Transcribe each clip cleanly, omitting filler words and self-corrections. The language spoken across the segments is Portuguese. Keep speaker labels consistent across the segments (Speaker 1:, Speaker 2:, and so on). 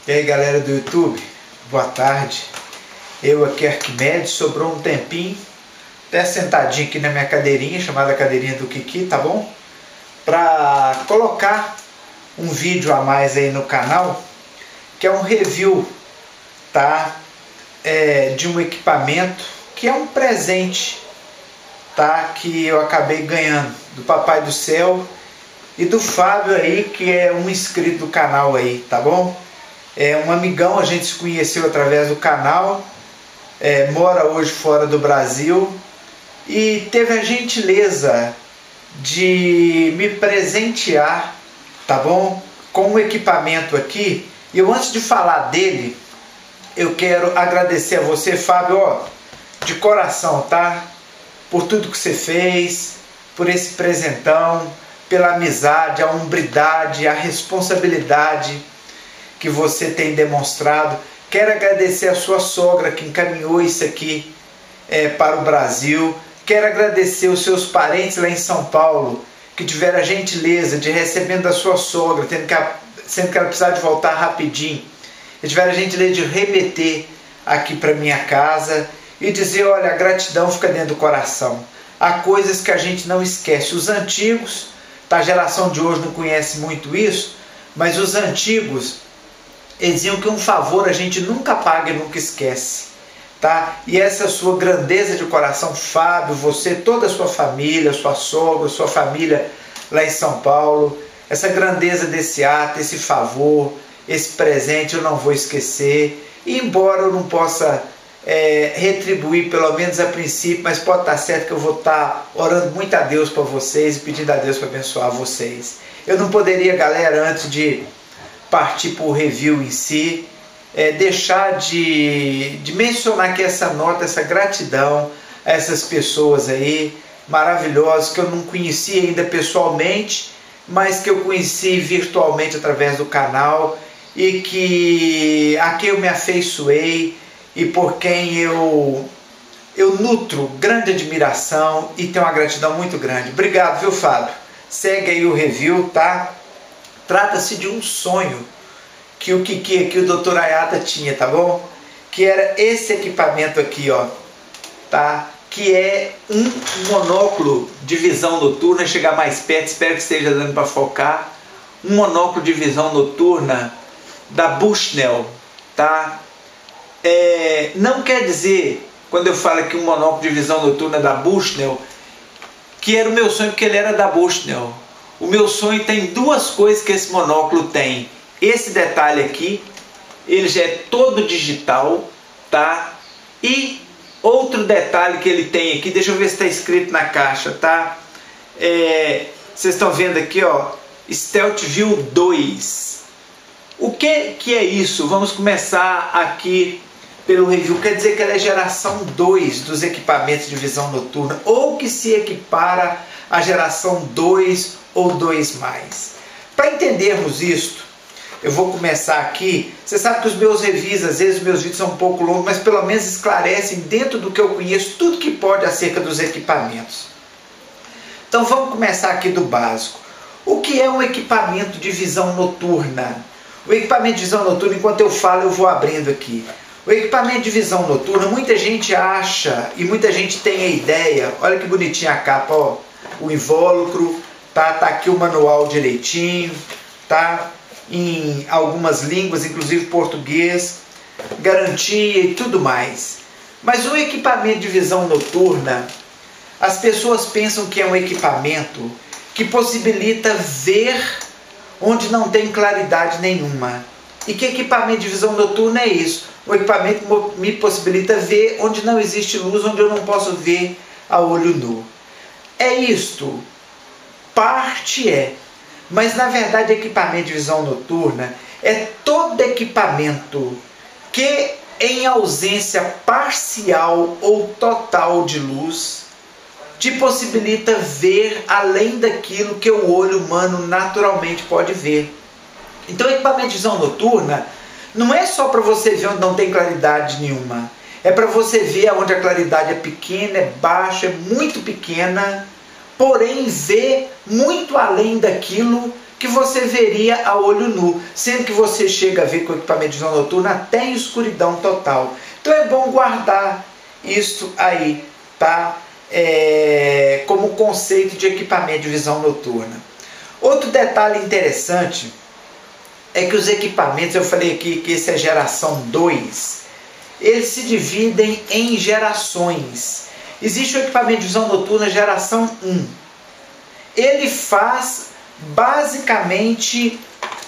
Speaker 1: E aí galera do YouTube, boa tarde. Eu aqui Arquimedes, sobrou um tempinho, até sentadinho aqui na minha cadeirinha, chamada cadeirinha do Kiki, tá bom? Pra colocar um vídeo a mais aí no canal, que é um review, tá? De um equipamento que é um presente, tá? Que eu acabei ganhando do Papai do Céu e do Fábio aí, que é um inscrito do canal aí, tá bom? É um amigão, a gente se conheceu através do canal, mora hoje fora do Brasil e teve a gentileza de me presentear, tá bom? Com um equipamento aqui. E eu, antes de falar dele, eu quero agradecer a você, Fábio, ó, de coração, tá? Por tudo que você fez, por esse presentão, pela amizade, a hombridade, a responsabilidade que você tem demonstrado. Quero agradecer a sua sogra que encaminhou isso aqui para o Brasil. Quero agradecer os seus parentes lá em São Paulo, que tiveram a gentileza de recebendo da sua sogra, sendo que ela precisava de voltar rapidinho, e tiveram a gentileza de remeter aqui para minha casa e dizer, olha, a gratidão fica dentro do coração. Há coisas que a gente não esquece. Os antigos, tá, a geração de hoje não conhece muito isso, mas os antigos, eles diziam que um favor a gente nunca paga e nunca esquece, tá? E essa sua grandeza de coração, Fábio, você, toda a sua família, sua sogra, sua família lá em São Paulo, essa grandeza desse ato, esse favor, esse presente eu não vou esquecer. E embora eu não possa retribuir, pelo menos a princípio, mas pode estar certo que eu vou estar orando muito a Deus para vocês e pedindo a Deus para abençoar vocês. Eu não poderia, galera, antes de partir para o review em si, deixar de mencionar que essa nota, essa gratidão a essas pessoas aí maravilhosas que eu não conhecia ainda pessoalmente, mas que eu conheci virtualmente através do canal e a quem eu me afeiçoei e por quem eu nutro grande admiração e tenho uma gratidão muito grande. Obrigado, viu, Fábio? Segue aí o review, tá? Trata-se de um sonho que o Kiki aqui, o Dr. Ayata tinha, tá bom? Que era esse equipamento aqui, ó, tá? Que é um monóculo de visão noturna. Chegar mais perto, espero que esteja dando para focar. Um monóculo de visão noturna da Bushnell, tá? Não quer dizer, quando eu falo aqui um monóculo de visão noturna da Bushnell, que era o meu sonho, porque ele era da Bushnell. O meu sonho tem duas coisas que esse monóculo tem. Esse detalhe aqui, ele já é todo digital, tá? E outro detalhe que ele tem aqui, deixa eu ver se está escrito na caixa, tá? Vocês estão vendo aqui, ó, Stealth View 2. O que é isso? Vamos começar aqui pelo review. Quer dizer que ela é geração 2 dos equipamentos de visão noturna, ou que se equipara à geração 2 ou 2+. Para entendermos isto, eu vou começar aqui. Você sabe que os meus reviews, às vezes os meus vídeos são um pouco longos, mas pelo menos esclarecem dentro do que eu conheço tudo que pode acerca dos equipamentos. Então vamos começar aqui do básico. O que é um equipamento de visão noturna? O equipamento de visão noturna, enquanto eu falo, eu vou abrindo aqui. O equipamento de visão noturna, muita gente acha e muita gente tem a ideia. Olha que bonitinha a capa, ó, o invólucro, tá aqui o manual direitinho, tá? Em algumas línguas, inclusive português, garantia e tudo mais. Mas o equipamento de visão noturna, as pessoas pensam que é um equipamento que possibilita ver onde não tem claridade nenhuma. E que equipamento de visão noturna é isso? O equipamento que me possibilita ver onde não existe luz, onde eu não posso ver a olho nu. É isto? Parte é. Mas na verdade equipamento de visão noturna é todo equipamento que, em ausência parcial ou total de luz, te possibilita ver além daquilo que o olho humano naturalmente pode ver. Então, equipamento de visão noturna não é só para você ver onde não tem claridade nenhuma. É para você ver onde a claridade é pequena, é baixa, é muito pequena, porém ver muito além daquilo que você veria a olho nu, sendo que você chega a ver com o equipamento de visão noturna até em escuridão total. Então é bom guardar isso aí, tá? Como conceito de equipamento de visão noturna. Outro detalhe interessante é que os equipamentos, eu falei aqui que esse é geração 2, eles se dividem em gerações. Existe o equipamento de visão noturna geração 1. Ele faz basicamente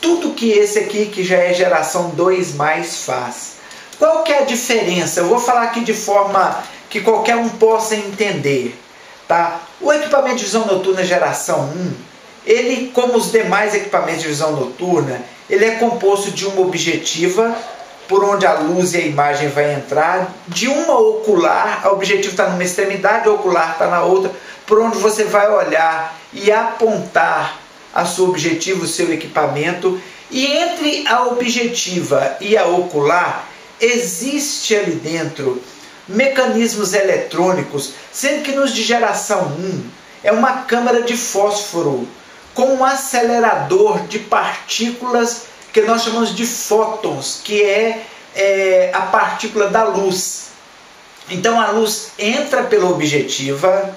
Speaker 1: tudo que esse aqui, que já é geração 2 mais, faz. Qual que é a diferença? Eu vou falar aqui de forma que qualquer um possa entender, tá? O equipamento de visão noturna geração 1, ele, como os demais equipamentos de visão noturna, ele é composto de uma objetiva, por onde a luz e a imagem vai entrar, de uma ocular, a objetiva está numa extremidade, a ocular está na outra, por onde você vai olhar e apontar a sua objetiva, o seu equipamento, e entre a objetiva e a ocular, existe ali dentro mecanismos eletrônicos, sendo que nos de geração 1 é uma câmara de fósforo com um acelerador de partículas que nós chamamos de fótons, que é a partícula da luz. Então a luz entra pela objetiva,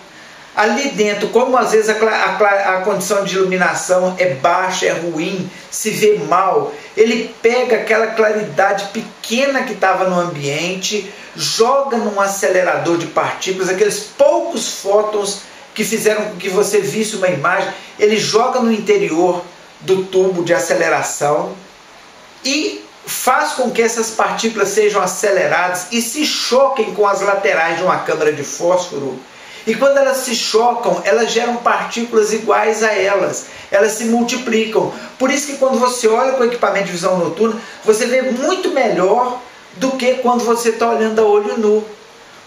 Speaker 1: ali dentro, como às vezes a condição de iluminação é baixa, é ruim, se vê mal, ele pega aquela claridade pequena que estava no ambiente, joga num acelerador de partículas, aqueles poucos fótons que fizeram com que você visse uma imagem, ele joga no interior do tubo de aceleração e faz com que essas partículas sejam aceleradas e se choquem com as laterais de uma câmara de fósforo. E quando elas se chocam, elas geram partículas iguais a elas se multiplicam. Por isso que quando você olha com o equipamento de visão noturna, você vê muito melhor do que quando você está olhando a olho nu.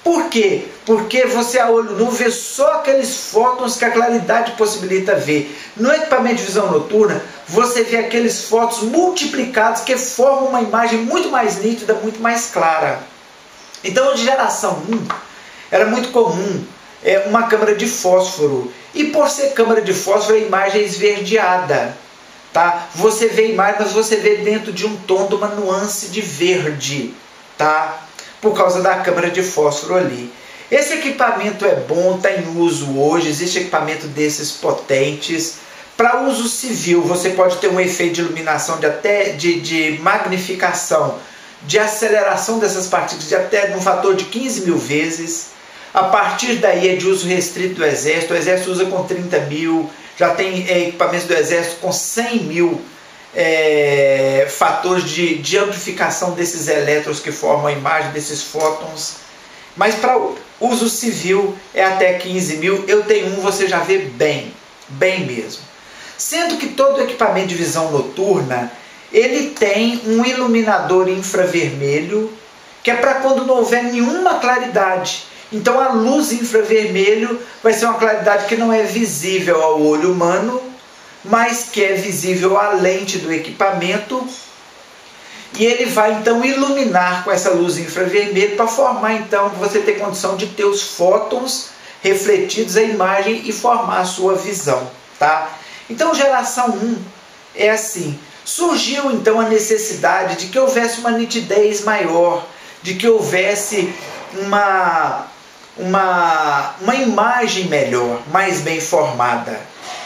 Speaker 1: Por quê? Porque você a olho nu vê só aqueles fótons que a claridade possibilita ver. No equipamento de visão noturna, você vê aqueles fótons multiplicados que formam uma imagem muito mais nítida, muito mais clara. Então, de geração 1, era muito comum uma câmara de fósforo. E por ser câmara de fósforo, a imagem é esverdeada. Tá? Você vê a imagem, mas você vê dentro de um tom, de uma nuance de verde. Tá? Por causa da câmara de fósforo ali. Esse equipamento é bom, está em uso hoje, existe equipamento desses potentes. Para uso civil, você pode ter um efeito de iluminação, de magnificação, de aceleração dessas partículas, de até um fator de 15 mil vezes. A partir daí é de uso restrito do Exército, o Exército usa com 30 mil, já tem equipamentos do Exército com 100 mil fatores de amplificação desses elétrons que formam a imagem, desses fótons. Mas para uso civil é até 15 mil, eu tenho um, você já vê bem mesmo. Sendo que todo equipamento de visão noturna, ele tem um iluminador infravermelho, que é para quando não houver nenhuma claridade. Então a luz infravermelho vai ser uma claridade que não é visível ao olho humano, mas que é visível à lente do equipamento, e ele vai então iluminar com essa luz infravermelho para formar então, você ter condição de ter os fótons refletidos à imagem e formar a sua visão, tá? Então geração 1 é assim. Surgiu então a necessidade de que houvesse uma nitidez maior, de que houvesse uma imagem melhor, mais bem formada.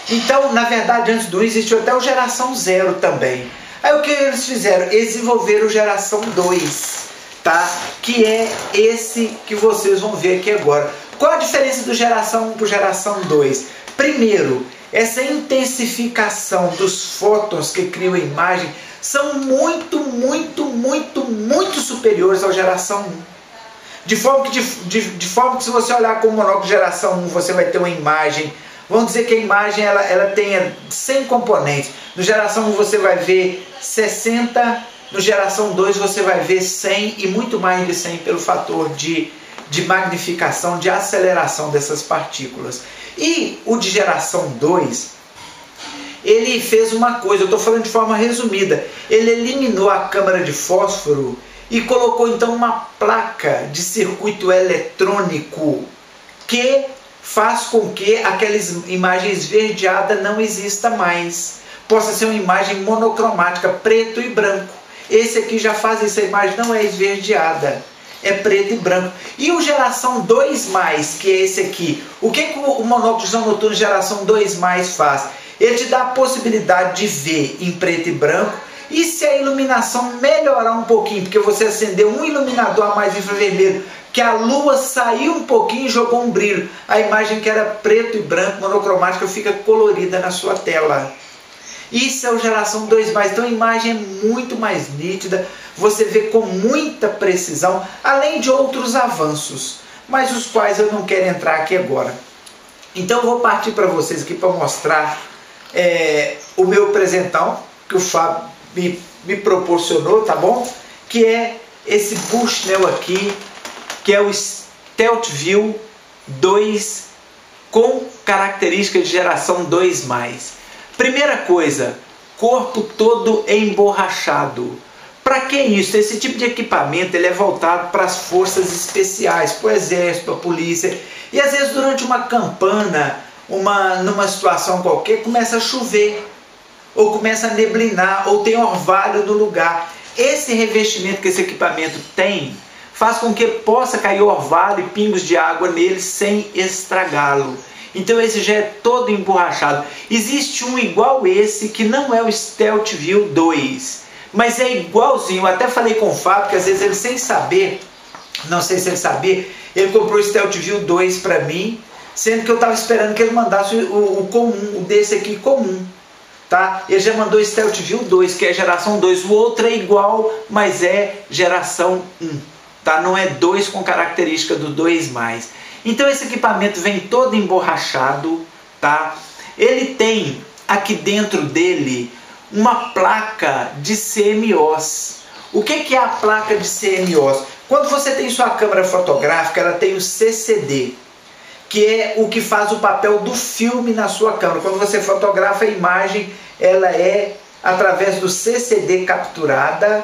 Speaker 1: Então, na verdade, antes do 1 existiu até o geração 0 também. Aí o que eles fizeram? Eles desenvolveram o geração 2, tá? Que é esse que vocês vão ver aqui agora. Qual a diferença do geração 1 para o geração 2? Primeiro, essa intensificação dos fótons que criam a imagem são muito superiores à geração 1. De forma que se você olhar com o monóculo de geração 1, você vai ter uma imagem, vamos dizer que a imagem ela tenha 100 componentes. No geração 1 você vai ver 60, no geração 2 você vai ver 100 e muito mais de 100 pelo fator de magnificação, de aceleração dessas partículas. E o de geração 2, ele fez uma coisa, eu estou falando de forma resumida, ele eliminou a câmara de fósforo e colocou então uma placa de circuito eletrônico que faz com que aquelas imagens esverdeadas não exista mais. Possa ser uma imagem monocromática, preto e branco. Esse aqui já faz isso, a imagem não é esverdeada, é preto e branco. E o geração 2+, que é esse aqui, o que o monóculo de visão noturna geração 2+, faz? Ele te dá a possibilidade de ver em preto e branco, e se a iluminação melhorar um pouquinho, porque você acendeu um iluminador a mais infravermelho, que a lua saiu um pouquinho e jogou um brilho, a imagem que era preto e branco, monocromática, fica colorida na sua tela. Isso é o geração 2+, então a imagem é muito mais nítida, você vê com muita precisão, além de outros avanços, mas os quais eu não quero entrar aqui agora. Então eu vou partir para vocês aqui para mostrar o meu presentão, que o Fábio me proporcionou, tá bom? Que é esse Bushnell aqui, que é o Stealth View 2 com características de geração 2+. Primeira coisa, corpo todo emborrachado. Para que isso? Esse tipo de equipamento ele é voltado para as forças especiais, para o exército, para a polícia. E às vezes durante uma campana, numa situação qualquer, começa a chover, ou começa a neblinar, ou tem orvalho no lugar. Esse revestimento que esse equipamento tem, faz com que possa cair orvalho e pingos de água nele sem estragá-lo. Então esse já é todo emborrachado. Existe um igual esse, que não é o Stealth View 2, mas é igualzinho. Eu até falei com o Fábio, que às vezes ele sem saber, não sei se ele sabia, ele comprou o Stealth View 2 para mim, sendo que eu estava esperando que ele mandasse o comum, o desse aqui comum. Tá? Ele já mandou o Stealth View 2, que é geração 2, o outro é igual, mas é geração 1. Tá? Não é 2 com característica do 2+. Então esse equipamento vem todo emborrachado, tá? Ele tem aqui dentro dele uma placa de CMOS. O que é a placa de CMOS? Quando você tem sua câmera fotográfica, ela tem o CCD, que é o que faz o papel do filme na sua câmera. Quando você fotografa a imagem, ela é através do CCD capturada,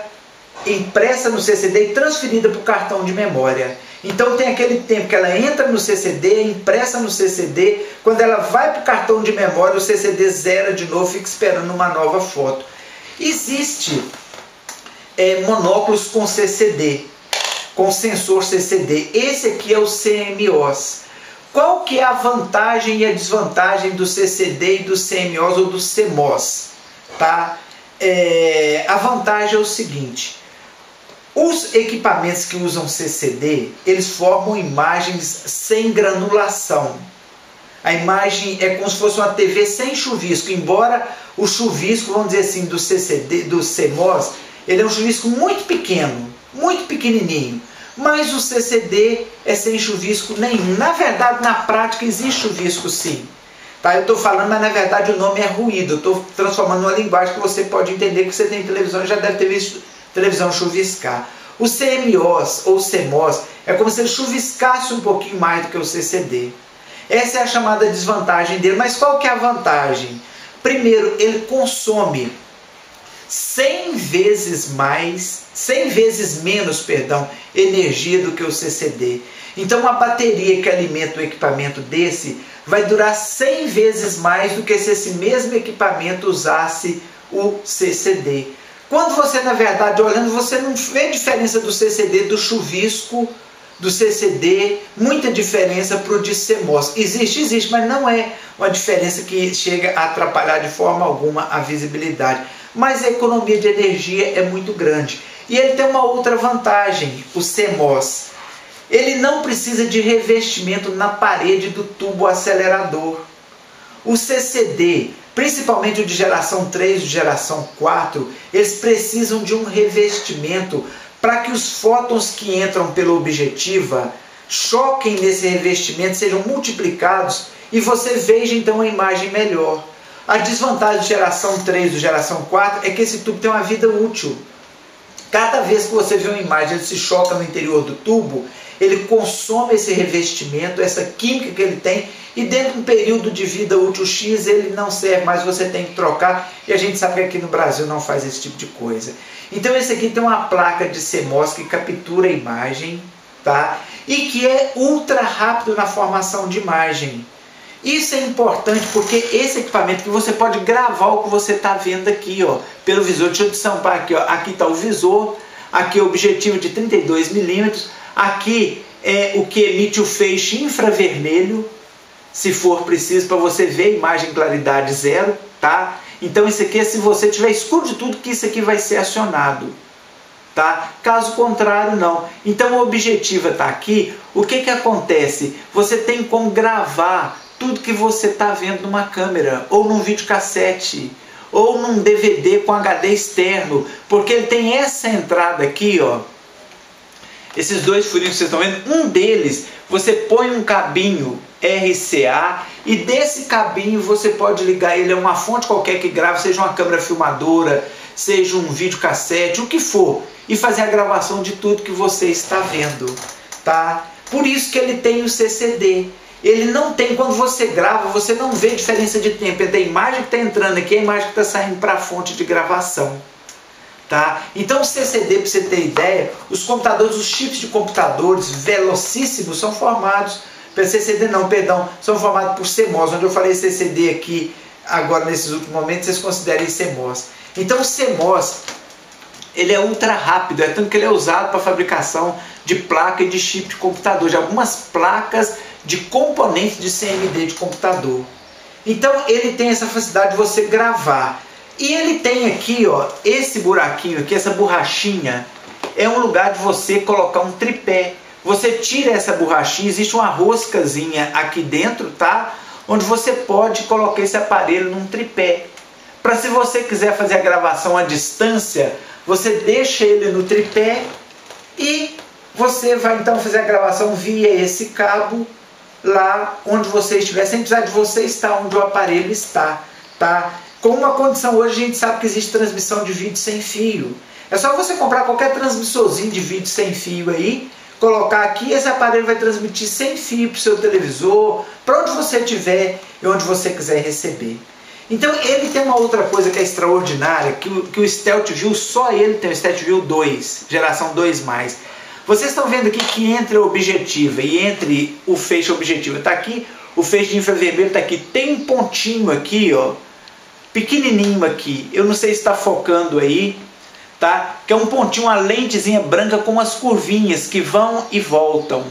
Speaker 1: impressa no CCD e transferida para o cartão de memória. Então tem aquele tempo que ela entra no CCD, impressa no CCD, quando ela vai para o cartão de memória, o CCD zera de novo, fica esperando uma nova foto. Existe monóculos com CCD, com sensor CCD. Esse aqui é o CMOS. Qual que é a vantagem e a desvantagem do CCD e do CMOS ou do CMOS? Tá? A vantagem é o seguinte: os equipamentos que usam CCD, eles formam imagens sem granulação. A imagem é como se fosse uma TV sem chuvisco, embora o chuvisco, vamos dizer assim, do CCD, do CMOS, ele é um chuvisco muito pequeno, muito pequenininho. Mas o CCD é sem chuvisco nenhum. Na verdade, na prática, existe chuvisco sim. Tá? Eu estou falando, mas na verdade o nome é ruído. Eu estou transformando numa linguagem que você pode entender, que você tem televisão e já deve ter visto televisão chuviscar. O CMOS ou CMOS é como se ele chuviscasse um pouquinho mais do que o CCD. Essa é a chamada desvantagem dele. Mas qual que é a vantagem? Primeiro, ele consome 100 vezes menos, energia do que o CCD. Então uma bateria que alimenta o equipamento desse vai durar 100 vezes mais do que se esse mesmo equipamento usasse o CCD. Quando você, na verdade, olhando, você não vê diferença do CCD, do chuvisco, do CCD, muita diferença para o de CMOS. Existe, mas não é uma diferença que chega a atrapalhar de forma alguma a visibilidade. Mas a economia de energia é muito grande. E ele tem uma outra vantagem, o CMOS. Ele não precisa de revestimento na parede do tubo acelerador. O CCD, principalmente o de geração 3 e de geração 4, eles precisam de um revestimento para que os fótons que entram pela objetiva choquem nesse revestimento, sejam multiplicados e você veja então a imagem melhor. A desvantagem de geração 3 e de geração 4 é que esse tubo tem uma vida útil. Cada vez que você vê uma imagem, ele se choca no interior do tubo, ele consome esse revestimento, essa química que ele tem, e dentro de um período de vida útil X, ele não serve mais, você tem que trocar, e a gente sabe que aqui no Brasil não faz esse tipo de coisa. Então esse aqui tem uma placa de CMOS que captura a imagem, tá? E que é ultra rápido na formação de imagem. Isso é importante porque esse equipamento que você pode gravar o que você está vendo aqui, ó, pelo visor. Deixa eu destampar aqui, ó. Aqui está o visor, aqui é o objetivo de 32 milímetros, aqui é o que emite o feixe infravermelho, se for preciso, para você ver a imagem em claridade zero, tá? Então isso aqui é se você tiver escuro de tudo que isso aqui vai ser acionado, tá? Caso contrário, não. Então o objetivo está aqui. O que acontece? Você tem como gravar tudo que você está vendo numa câmera, ou num videocassete, ou num DVD com HD externo, porque ele tem essa entrada aqui, ó. Esses dois furinhos que vocês estão vendo, um deles você põe um cabinho RCA e desse cabinho você pode ligar ele a uma fonte qualquer que grave, seja uma câmera filmadora, seja um videocassete, o que for, e fazer a gravação de tudo que você está vendo, tá? Por isso que ele tem o CCD. Ele não tem, quando você grava, você não vê diferença de tempo entre a imagem que está entrando aqui e a imagem que está saindo para a fonte de gravação. Tá? Então o CCD, para você ter ideia, os computadores, os chips de computadores velocíssimos são formados, CCD não, perdão, são formados por CMOS, onde eu falei CCD aqui, agora nesses últimos momentos, vocês considerem CMOS. Então o CMOS, ele é ultra rápido, é tanto que ele é usado para a fabricação de placa e de chip de computador, de algumas placas de componentes de CMD de computador. Então ele tem essa facilidade de você gravar. E ele tem aqui, ó, esse buraquinho aqui, essa borrachinha, é um lugar de você colocar um tripé. Você tira essa borrachinha, existe uma roscazinha aqui dentro, tá? Onde você pode colocar esse aparelho num tripé. Para se você quiser fazer a gravação à distância, você deixa ele no tripé e você vai então fazer a gravação via esse cabo lá onde você estiver, sem precisar de você estar onde o aparelho está, tá? Com uma condição, hoje a gente sabe que existe transmissão de vídeo sem fio. É só você comprar qualquer transmissorzinho de vídeo sem fio aí, colocar aqui e esse aparelho vai transmitir sem fio para o seu televisor, para onde você estiver e onde você quiser receber. Então ele tem uma outra coisa que é extraordinária, que o Stealth View, só ele tem o Stealth View 2, geração 2+. Vocês estão vendo aqui que entre a objetiva e entre o feixe objetivo, está aqui, o feixe de infravermelho está aqui, tem um pontinho aqui, ó, pequenininho aqui, eu não sei se está focando aí, tá? Que é um pontinho, uma lentezinha branca com umas curvinhas que vão e voltam.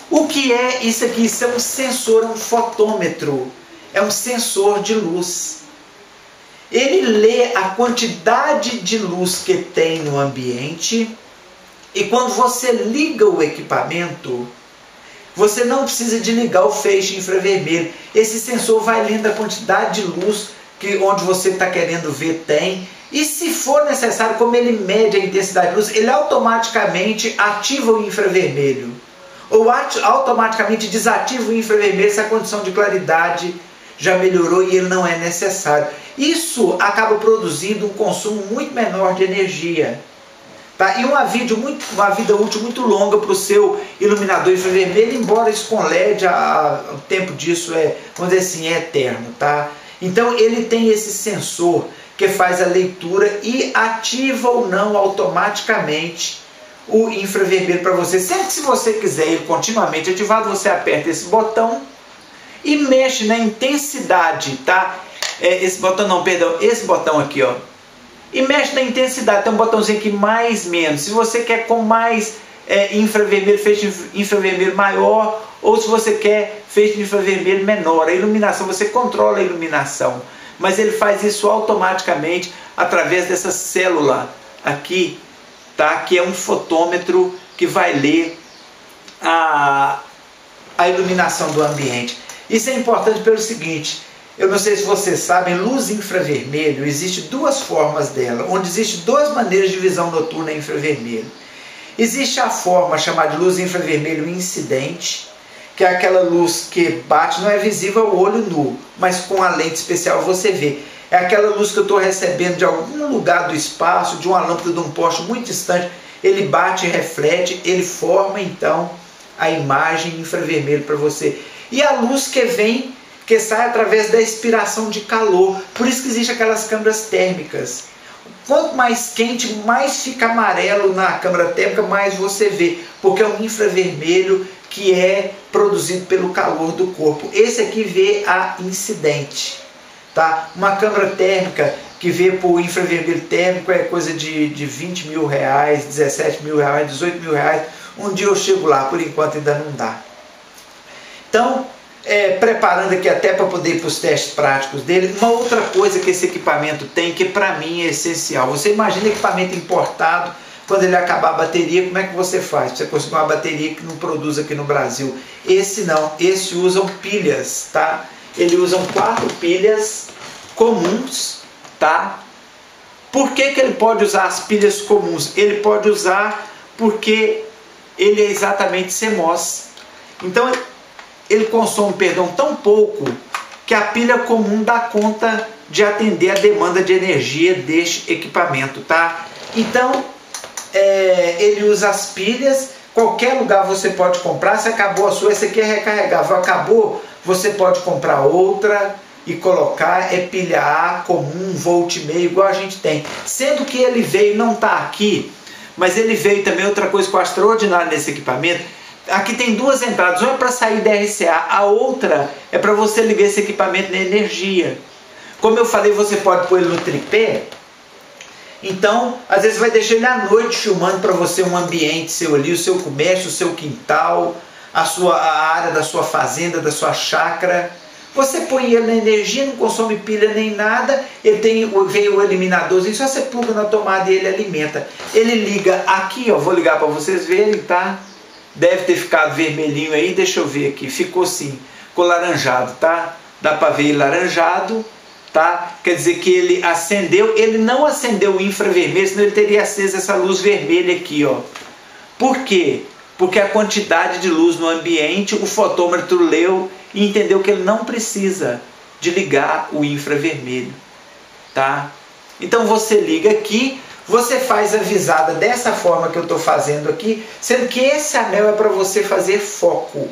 Speaker 1: O que é isso aqui? Isso é um sensor, um fotômetro, é um sensor de luz. Ele lê a quantidade de luz que tem no ambiente e quando você liga o equipamento, você não precisa de ligar o feixe infravermelho. Esse sensor vai lendo a quantidade de luz que onde você está querendo ver tem, e se for necessário, como ele mede a intensidade de luz, ele automaticamente ativa o infravermelho, ou automaticamente desativa o infravermelho se a condição de claridade já melhorou e ele não é necessário. Isso acaba produzindo um consumo muito menor de energia, tá? E uma vida útil muito longa para o seu iluminador infravermelho, embora isso com LED, o tempo disso é, vamos dizer assim, é eterno, tá? Então ele tem esse sensor que faz a leitura e ativa ou não automaticamente o infravermelho para você. Sempre que se você quiser ele continuamente ativado, você aperta esse botão e mexe na intensidade, tá? Esse botão não, perdão, esse botão aqui, ó. E mexe na intensidade, tem um botãozinho aqui mais menos. Se você quer com mais infravermelho, feixe infravermelho maior, ou se você quer feixe de infravermelho menor. A iluminação, você controla a iluminação, mas ele faz isso automaticamente através dessa célula aqui, tá? Que é um fotômetro que vai ler a iluminação do ambiente. Isso é importante pelo seguinte, eu não sei se vocês sabem, luz infravermelho, existe duas formas dela, onde existem duas maneiras de visão noturna infravermelho. Existe a forma chamada de luz infravermelho incidente, que é aquela luz que bate, não é visível ao olho nu, mas com a lente especial você vê. É aquela luz que eu estou recebendo de algum lugar do espaço, de uma lâmpada de um poste muito distante. Ele bate e reflete, ele forma então a imagem infravermelho para você. E a luz que sai através da expiração de calor. Por isso que existem aquelas câmeras térmicas. Quanto mais quente, mais fica amarelo na câmara térmica, mais você vê. Porque é um infravermelho que é produzido pelo calor do corpo. Esse aqui vê a incidente. Tá? Uma câmara térmica que vê por infravermelho térmico é coisa de 20 mil reais, 17 mil reais, 18 mil reais. Um dia eu chego lá, por enquanto ainda não dá. Então, preparando aqui até para poder ir para os testes práticos dele, uma outra coisa que esse equipamento tem, que para mim é essencial. Você imagina equipamento importado, quando ele acabar a bateria, como é que você faz? Você conseguir uma bateria que não produz aqui no Brasil. Esse não, esse usam pilhas, tá? Ele usam 4 pilhas comuns, tá? Por que ele pode usar as pilhas comuns? Ele pode usar porque ele é exatamente CMOS. Então ele consome, tão pouco que a pilha comum dá conta de atender a demanda de energia deste equipamento, tá? Então ele usa as pilhas. Qualquer lugar você pode comprar. Se acabou a sua, essa aqui é recarregável. Acabou, você pode comprar outra e colocar. É pilha A comum, 1,5 volt, igual a gente tem. Sendo que ele veio, não está aqui, mas ele veio também, outra coisa que eu acho extraordinária nesse equipamento. Aqui tem 2 entradas, uma é para sair da RCA, a outra é para você ligar esse equipamento na energia. Como eu falei, você pode pôr ele no tripé. Então, às vezes vai deixar ele à noite filmando para você um ambiente seu ali, o seu comércio, o seu quintal, a área da sua fazenda, da sua chácara. Você põe ele na energia, não consome pilha nem nada, ele vem o eliminadorzinho, só você pluga na tomada e ele alimenta. Ele liga aqui, ó, vou ligar para vocês verem, tá? Deve ter ficado vermelhinho aí, deixa eu ver aqui, ficou sim, ficou laranjado, tá? Dá para ver ele laranjado. Tá? Quer dizer que ele acendeu, ele não acendeu o infravermelho, senão ele teria aceso essa luz vermelha aqui, ó. Por quê? Porque a quantidade de luz no ambiente, o fotômetro leu e entendeu que ele não precisa de ligar o infravermelho, tá? Então você liga aqui, você faz a visada dessa forma que eu estou fazendo aqui, sendo que esse anel é para você fazer foco,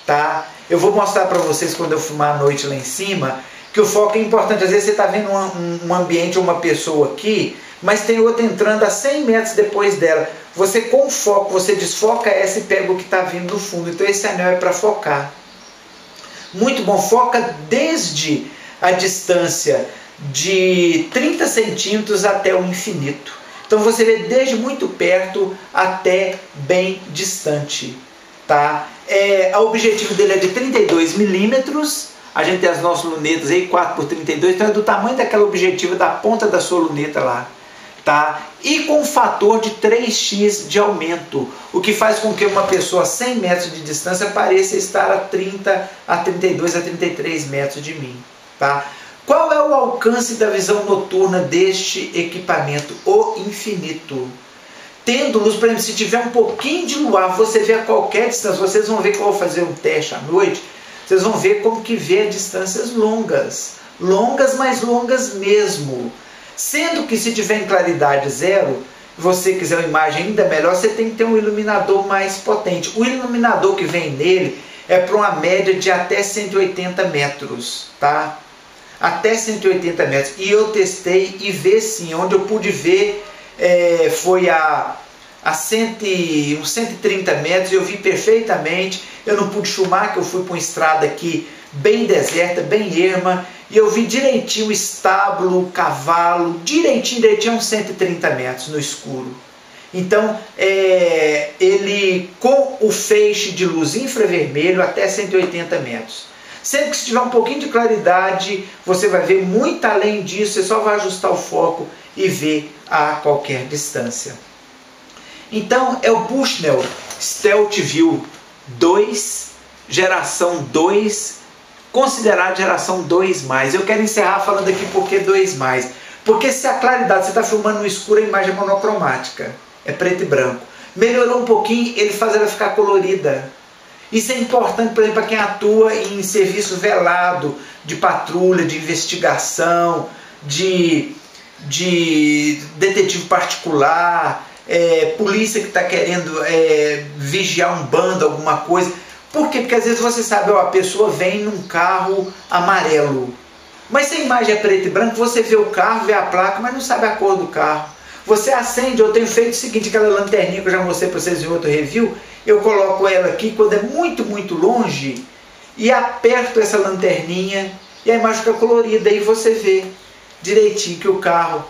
Speaker 1: tá? Eu vou mostrar para vocês quando eu filmar à noite lá em cima, que o foco é importante. Às vezes você está vendo um ambiente ou uma pessoa aqui, mas tem outra entrando a 100 metros depois dela. Você com foco, você desfoca essa e pega o que está vindo do fundo. Então esse anel é para focar. Muito bom, foca desde a distância de 30 centímetros até o infinito. Então você vê desde muito perto até bem distante. Tá? O objetivo dele é de 32 milímetros. A gente tem as nossas lunetas aí, 4x32, então é do tamanho daquela objetiva da ponta da sua luneta lá. Tá? E com um fator de 3x de aumento, o que faz com que uma pessoa a 100 metros de distância pareça estar a 30, a 32, a 33 metros de mim. Tá? Qual é o alcance da visão noturna deste equipamento? O infinito. Tendo luz, por exemplo, se tiver um pouquinho de luar, você vê a qualquer distância. Vocês vão ver que eu vou fazer um teste à noite. Vocês vão ver como que vê a distâncias longas. Longas, mas longas mesmo. Sendo que se tiver em claridade 0, você quiser uma imagem ainda melhor, você tem que ter um iluminador mais potente. O iluminador que vem nele é para uma média de até 180 metros. Tá? Até 180 metros. E eu testei e vi sim. Onde eu pude ver foi uns 130 metros, eu vi perfeitamente. Eu não pude filmar, que eu fui para uma estrada aqui bem deserta, bem erma, e eu vi direitinho o estábulo, o cavalo, direitinho, a uns 130 metros no escuro. Então, ele com o feixe de luz infravermelho até 180 metros. Sempre que se tiver um pouquinho de claridade, você vai ver muito além disso, você só vai ajustar o foco e ver a qualquer distância. Então, é o Bushnell Stealth View 2, geração 2, considerado geração 2+. Eu quero encerrar falando aqui por que 2+. Porque se a claridade, você está filmando no escuro, a imagem é monocromática, é preto e branco. Melhorou um pouquinho, ele faz ela ficar colorida. Isso é importante, por exemplo, para quem atua em serviço velado, de patrulha, de investigação, de detetive particular, polícia que está querendo vigiar um bando, alguma coisa. Por quê? Porque às vezes você sabe, ó, a pessoa vem num carro amarelo, mas se a imagem é preto e branco, você vê o carro, vê a placa, mas não sabe a cor do carro. Você acende, eu tenho feito o seguinte, aquela lanterninha que eu já mostrei para vocês em outro review, eu coloco ela aqui quando é muito, muito longe, e aperto essa lanterninha, e a imagem fica colorida, aí você vê direitinho que o carro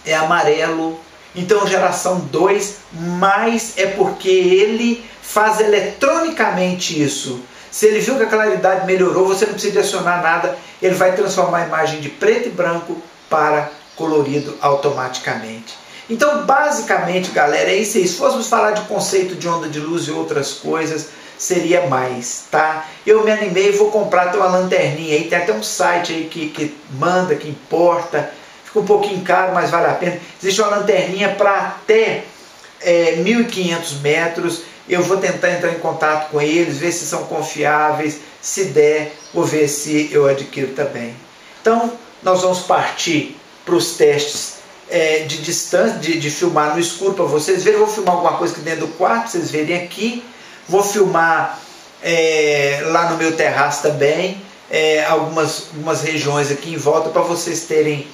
Speaker 1: é amarelo. Então geração 2, mas é porque ele faz eletronicamente isso. Se ele viu que a claridade melhorou, você não precisa acionar nada, ele vai transformar a imagem de preto e branco para colorido automaticamente. Então basicamente, galera, é isso aí. Se fôssemos falar de conceito de onda de luz e outras coisas, seria mais, tá? Eu me animei e vou comprar, tem uma lanterninha aí, tem até um site aí que manda, que importa. Fica um pouquinho caro, mas vale a pena. Existe uma lanterninha para até 1.500 metros. Eu vou tentar entrar em contato com eles, ver se são confiáveis. Se der, vou ver se eu adquiro também. Então, nós vamos partir para os testes de distância, de filmar no escuro para vocês verem. Eu vou filmar alguma coisa aqui dentro do quarto, para vocês verem aqui. Vou filmar lá no meu terraço também, algumas regiões aqui em volta para vocês terem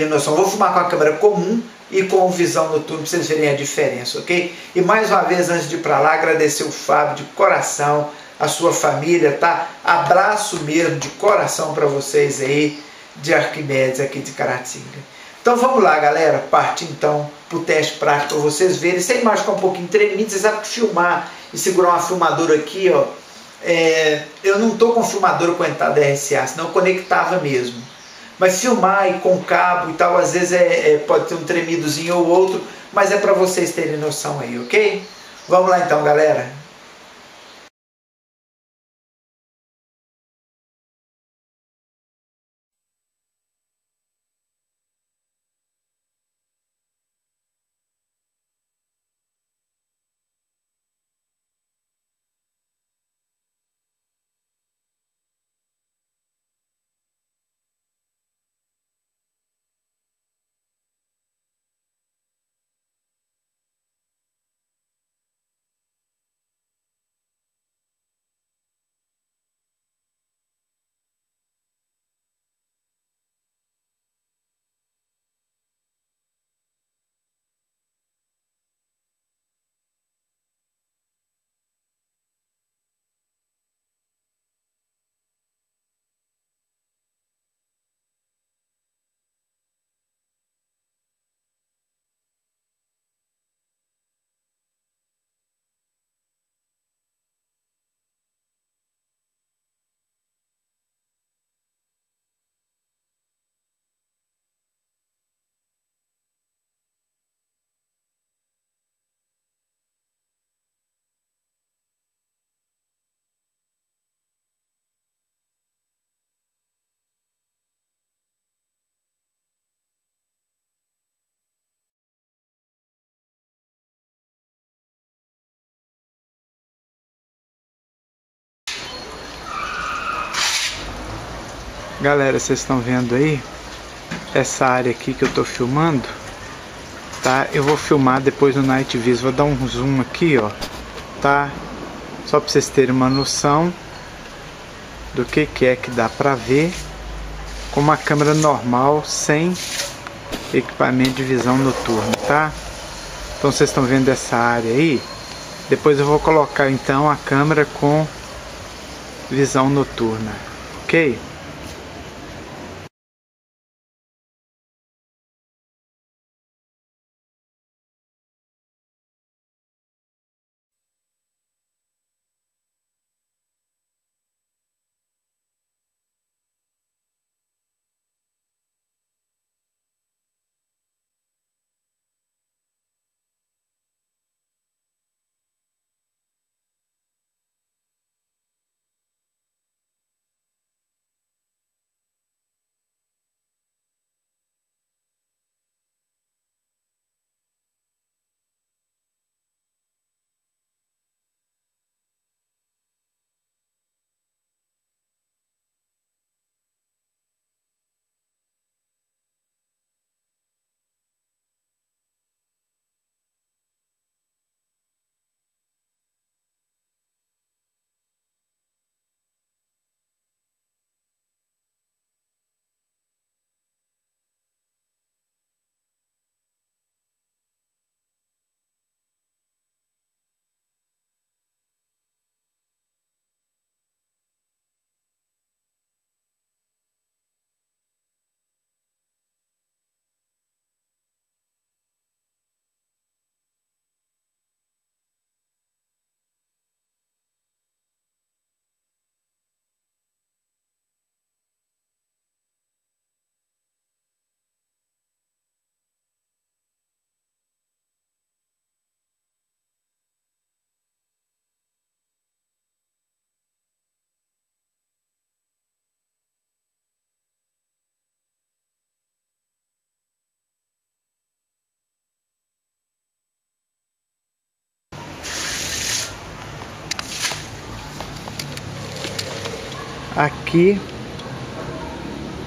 Speaker 1: noção. Vou filmar com a câmera comum e com visão noturna para vocês verem a diferença, ok? E mais uma vez, antes de ir para lá, agradecer o Fábio de coração, a sua família, tá? Abraço mesmo de coração para vocês aí, de Arquimedes aqui de Caratinga. Então vamos lá, galera, partir então para o teste prático para vocês verem. Se a imagem ficar um pouquinho tremida, vocês sabem que filmar e segurar uma filmadora aqui, ó, eu não estou com filmadora conectada RCA, senão eu conectava mesmo. Mas filmar e com cabo e tal, às vezes pode ter um tremidozinho ou outro, mas é para vocês terem noção aí, ok? Vamos lá então, galera. Galera, vocês estão vendo aí essa área aqui que eu estou filmando, tá? Eu vou filmar depois no Night Vision, vou dar um zoom aqui, ó, tá? Só para vocês terem uma noção do que é que dá para ver com uma câmera normal, sem equipamento de visão noturna, tá? Então vocês estão vendo essa área aí. Depois eu vou colocar então a câmera com visão noturna, ok?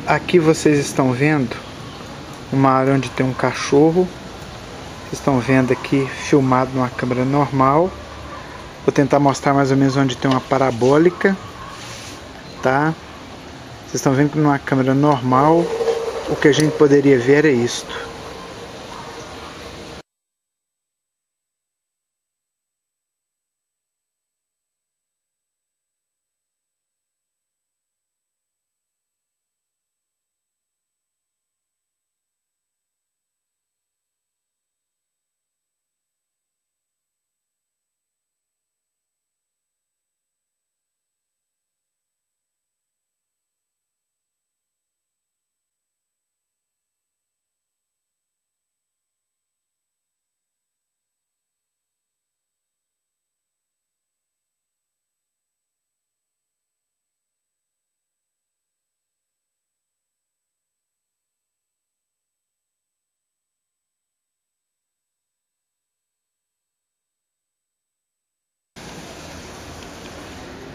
Speaker 1: Aqui vocês estão vendo uma área onde tem um cachorro. Vocês estão vendo aqui filmado numa câmera normal. Vou tentar mostrar mais ou menos onde tem uma parabólica, tá? Vocês estão vendo que numa câmera normal o que a gente poderia ver é isto.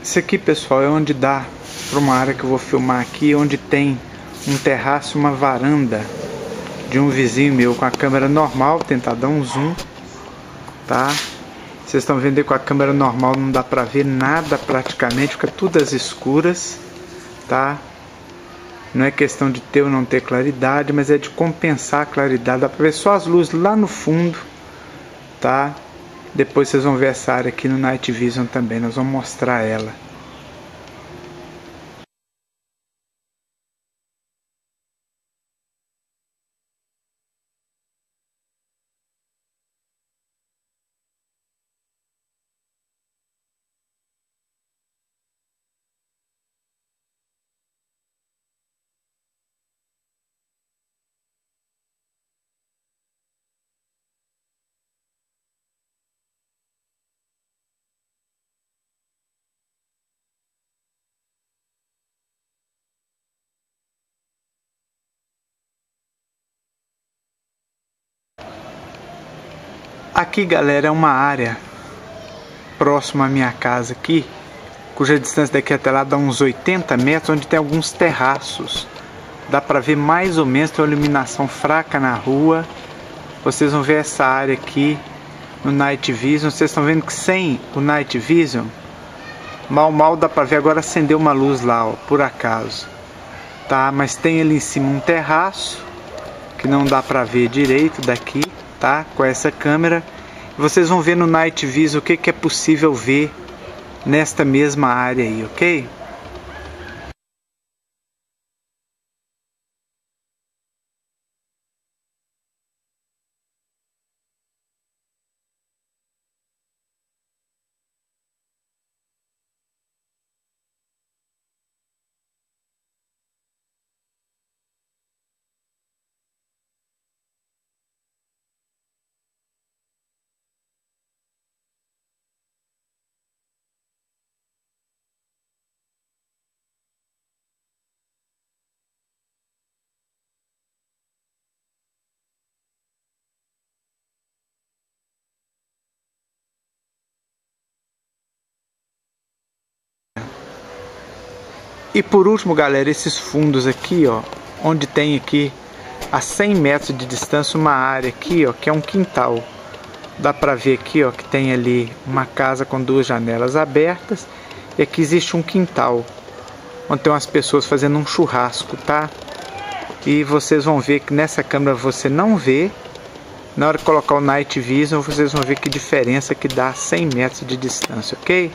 Speaker 1: Isso aqui, pessoal, é onde dá para uma área que eu vou filmar aqui, onde tem um terraço, uma varanda de um vizinho meu com a câmera normal. Vou tentar dar um zoom, tá? Vocês estão vendo aí, com a câmera normal não dá para ver nada praticamente, fica tudo às escuras, tá? Não é questão de ter ou não ter claridade, mas é de compensar a claridade. Dá para ver só as luzes lá no fundo, tá? Depois vocês vão ver essa área aqui no Night Vision também, nós vamos mostrar ela. Aqui, galera, é uma área próxima à minha casa aqui, cuja distância daqui até lá dá uns 80 metros, onde tem alguns terraços. Dá para ver mais ou menos, tem uma iluminação fraca na rua. Vocês vão ver essa área aqui no Night Vision. Vocês estão vendo que sem o Night Vision, mal dá para ver. Agora acendeu uma luz lá, ó, por acaso, tá? Mas tem ali em cima um terraço que não dá para ver direito daqui, tá? Com essa câmera. Vocês vão ver no Night Vision o que é possível ver nesta mesma área aí, ok? E por último, galera, esses fundos aqui, ó, onde tem aqui a 100 metros de distância uma área aqui, ó, que é um quintal. Dá pra ver aqui, ó, que tem ali uma casa com 2 janelas abertas. E aqui existe um quintal, onde tem umas pessoas fazendo um churrasco, tá? E vocês vão ver que nessa câmera você não vê. Na hora de colocar o Night Vision, vocês vão ver que diferença que dá 100 metros de distância, ok?